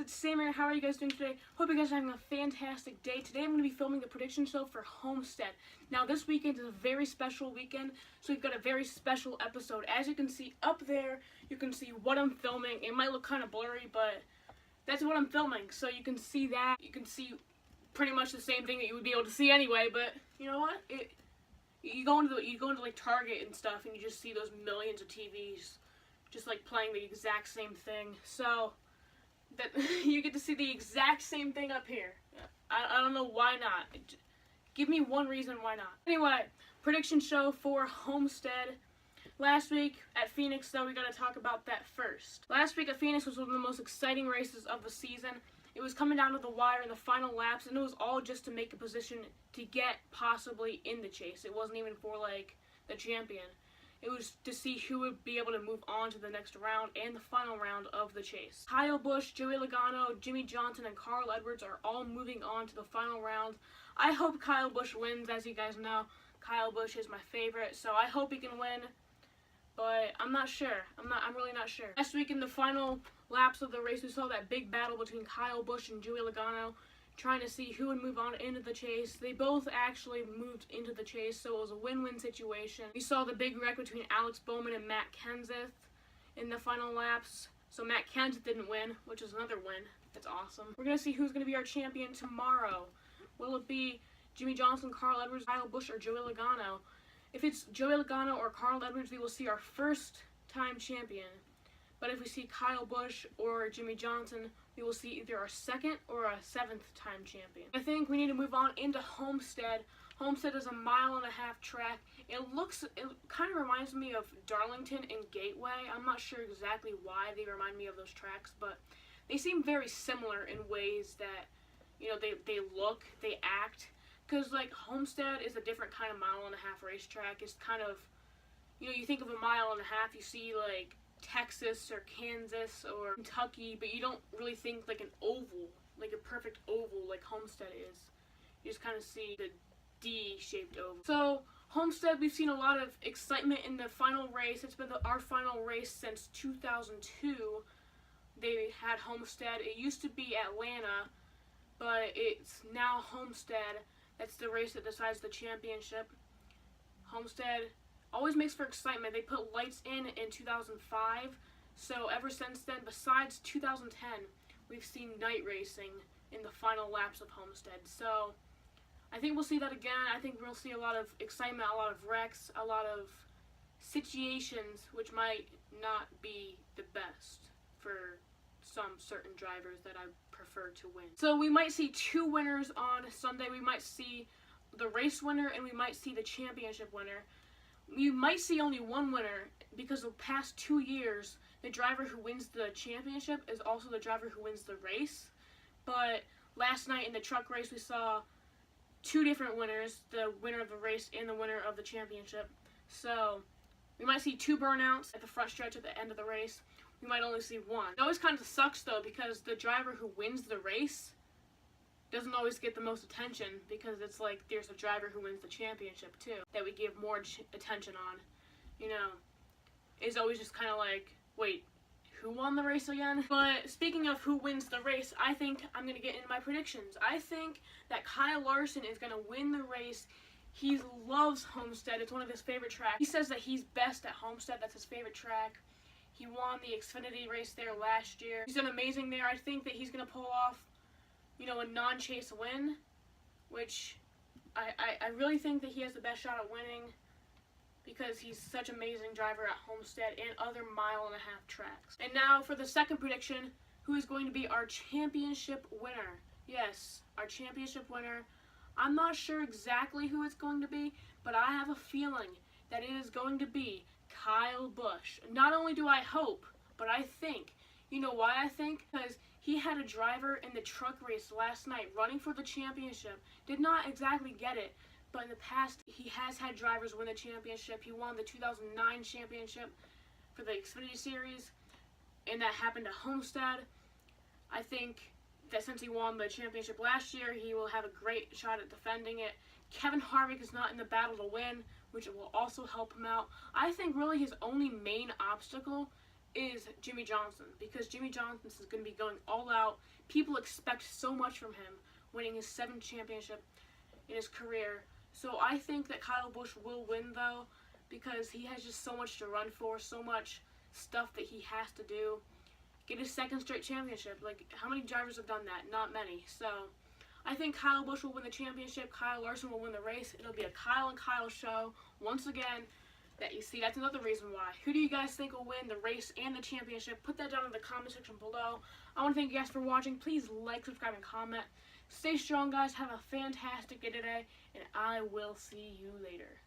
it's Sam here. How are you guys doing today? Hope you guys are having a fantastic day. Today I'm going to be filming the prediction show for Homestead. Now this weekend is a very special weekend, so we've got a very special episode. As you can see up there, you can see what I'm filming. It might look kind of blurry, but that's what I'm filming. So you can see that. You can see pretty much the same thing that you would be able to see anyway, but you know what? You go into like Target and stuff, and you just see those millions of TVs just like playing the exact same thing. So that you get to see the exact same thing up here. I don't know why not. Give me one reason why not. Anyway, prediction show for Homestead. Last week at Phoenix, though, we got to talk about that first. Last week at Phoenix was one of the most exciting races of the season. It was coming down to the wire in the final laps, and it was all just to make a position to get possibly in the chase. It wasn't even for, like, the champion. It was to see who would be able to move on to the next round and the final round of the chase. Kyle Busch, Joey Logano, Jimmy Johnson, and Carl Edwards are all moving on to the final round. I hope Kyle Busch wins. As you guys know, Kyle Busch is my favorite, so I hope he can win. But I'm not sure. I'm really not sure. Last week in the final laps of the race, we saw that big battle between Kyle Busch and Joey Logano, trying to see who would move on into the chase. They both actually moved into the chase, so it was a win-win situation. We saw the big wreck between Alex Bowman and Matt Kenseth in the final laps. So Matt Kenseth didn't win, which is another win. That's awesome. We're going to see who's going to be our champion tomorrow. Will it be Jimmy Johnson, Carl Edwards, Kyle Busch, or Joey Logano? If it's Joey Logano or Carl Edwards, we will see our first-time champion. But if we see Kyle Busch or Jimmy Johnson, we will see either our second or a seventh-time champion. I think we need to move on into Homestead. Homestead is a 1.5 mile track. It kind of reminds me of Darlington and Gateway. I'm not sure exactly why they remind me of those tracks, but they seem very similar in ways that, you know, they look, they act. Because, like, Homestead is a different kind of 1.5 mile racetrack. It's kind of, you know, you think of a 1.5 mile, you see, like, Texas or Kansas or Kentucky, but you don't really think like an oval, like a perfect oval like Homestead is. You just kind of see the D-shaped oval. So Homestead, we've seen a lot of excitement in the final race. It's been our final race since 2002. They had Homestead. It used to be Atlanta, but it's now Homestead. That's the race that decides the championship. Homestead always makes for excitement. They put lights in 2005, so ever since then, besides 2010, we've seen night racing in the final laps of Homestead. So I think we'll see that again. I think we'll see a lot of excitement, a lot of wrecks, a lot of situations which might not be the best for some certain drivers that I prefer to win. So we might see two winners on Sunday. We might see the race winner and we might see the championship winner. You might see only one winner because the past 2 years, the driver who wins the championship is also the driver who wins the race. But last night in the truck race, we saw two different winners, the winner of the race and the winner of the championship. So we might see two burnouts at the front stretch at the end of the race. We might only see one. It always kind of sucks, though, because the driver who wins the race doesn't always get the most attention because it's like there's a driver who wins the championship too that we give more attention on. You know, it's always just kind of like, wait, who won the race again? But speaking of who wins the race, I think I'm going to get into my predictions. I think that Kyle Larson is going to win the race. He loves Homestead. It's one of his favorite tracks. He says that he's best at Homestead. That's his favorite track. He won the Xfinity race there last year. He's done amazing there. I think that he's going to pull off, you know, a non-chase win, which I really think that he has the best shot at winning because he's such an amazing driver at Homestead and other 1.5 mile tracks. And now for the second prediction, who is going to be our championship winner? Yes, our championship winner. I'm not sure exactly who it's going to be, but I have a feeling that it is going to be Kyle Busch. Not only do I hope, but I think. You know why I think? Because he had a driver in the truck race last night running for the championship. Did not exactly get it, but in the past he has had drivers win the championship. He won the 2009 championship for the Xfinity Series, and that happened at Homestead. I think that since he won the championship last year, he will have a great shot at defending it. Kevin Harvick is not in the battle to win, which will also help him out. I think really his only main obstacle is Jimmy Johnson, because Jimmy Johnson is going to be going all out. People expect so much from him, winning his 7th championship in his career. So I think that Kyle Busch will win, though, because he has just so much to run for, so much stuff that he has to do. Get his 2nd straight championship. Like, how many drivers have done that? Not many. So I think Kyle Busch will win the championship. Kyle Larson will win the race. It'll be a Kyle and Kyle show once again. That you see, that's another reason why. Who do you guys think will win the race and the championship? Put that down in the comment section below. I want to thank you guys for watching. Please like, subscribe, and comment. Stay strong, guys. Have a fantastic day today, and I will see you later.